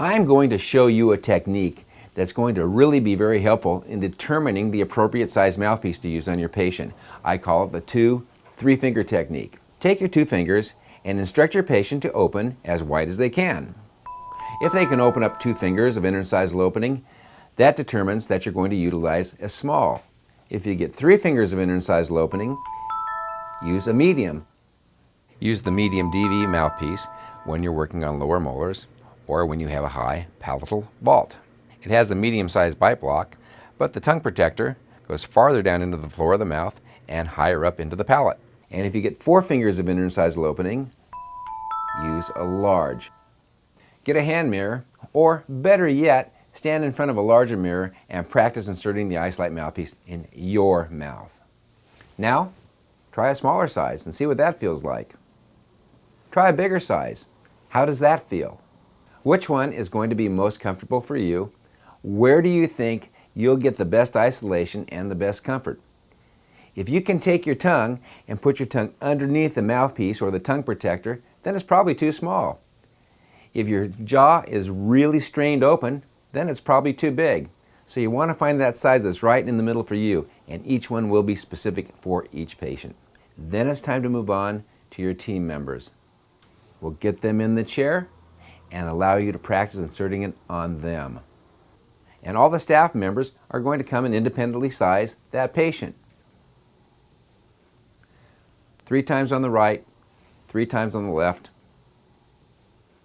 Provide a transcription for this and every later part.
I'm going to show you a technique that's going to really be very helpful in determining the appropriate size mouthpiece to use on your patient. I call it the 2-3 finger technique. Take your 2 fingers and instruct your patient to open as wide as they can. If they can open up 2 fingers of incisal opening, that determines that you're going to utilize a small. If you get 3 fingers of incisal opening, use a medium. Use the medium DV mouthpiece when you're working on lower molars or when you have a high palatal vault. It has a medium-sized bite block, but the tongue protector goes farther down into the floor of the mouth and higher up into the palate. And if you get 4 fingers of incisal opening, use a large. Get a hand mirror, or better yet, stand in front of a larger mirror and practice inserting the Isolite mouthpiece in your mouth. Now, try a smaller size and see what that feels like. Try a bigger size. How does that feel? Which one is going to be most comfortable for you? Where do you think you'll get the best isolation and the best comfort? If you can take your tongue and put your tongue underneath the mouthpiece or the tongue protector, then it's probably too small. If your jaw is really strained open, then it's probably too big. So you want to find that size that's right in the middle for you, and each one will be specific for each patient. Then it's time to move on to your team members. We'll get them in the chair and allow you to practice inserting it on them. And all the staff members are going to come and independently size that patient. 3 times on the right, 3 times on the left.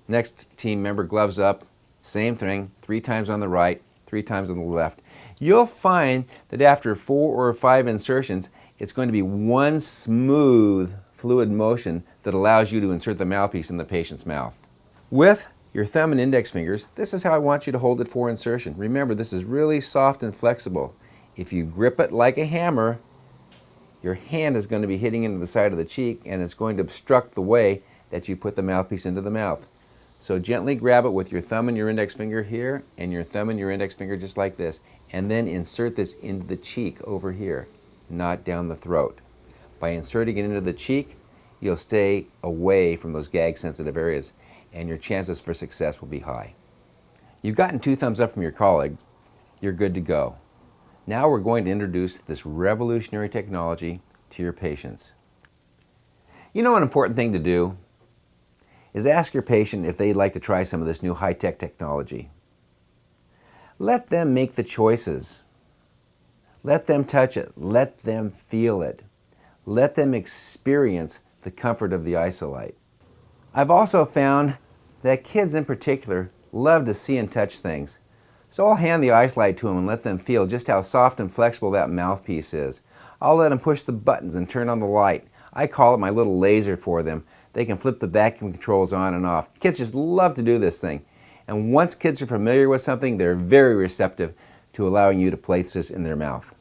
Next team member, gloves up, same thing, 3 times on the right, 3 times on the left. You'll find that after 4 or 5 insertions, it's going to be one smooth fluid motion that allows you to insert the mouthpiece in the patient's mouth. With your thumb and index fingers, this is how I want you to hold it for insertion. Remember, this is really soft and flexible. If you grip it like a hammer, your hand is going to be hitting into the side of the cheek and it's going to obstruct the way that you put the mouthpiece into the mouth. So gently grab it with your thumb and your index finger here and your thumb and your index finger just like this, and then insert this into the cheek over here, not down the throat. By inserting it into the cheek, you'll stay away from those gag sensitive areas and your chances for success will be high. You've gotten 2 thumbs up from your colleagues, you're good to go. Now we're going to introduce this revolutionary technology to your patients. You know, an important thing to do is ask your patient if they'd like to try some of this new high-tech technology. Let them make the choices. Let them touch it. Let them feel it. Let them experience the comfort of the Isolite. I've also found that kids in particular love to see and touch things. So I'll hand the Isolite to them and let them feel just how soft and flexible that mouthpiece is. I'll let them push the buttons and turn on the light. I call it my little laser for them. They can flip the vacuum controls on and off. Kids just love to do this thing. And once kids are familiar with something, they're very receptive to allowing you to place this in their mouth.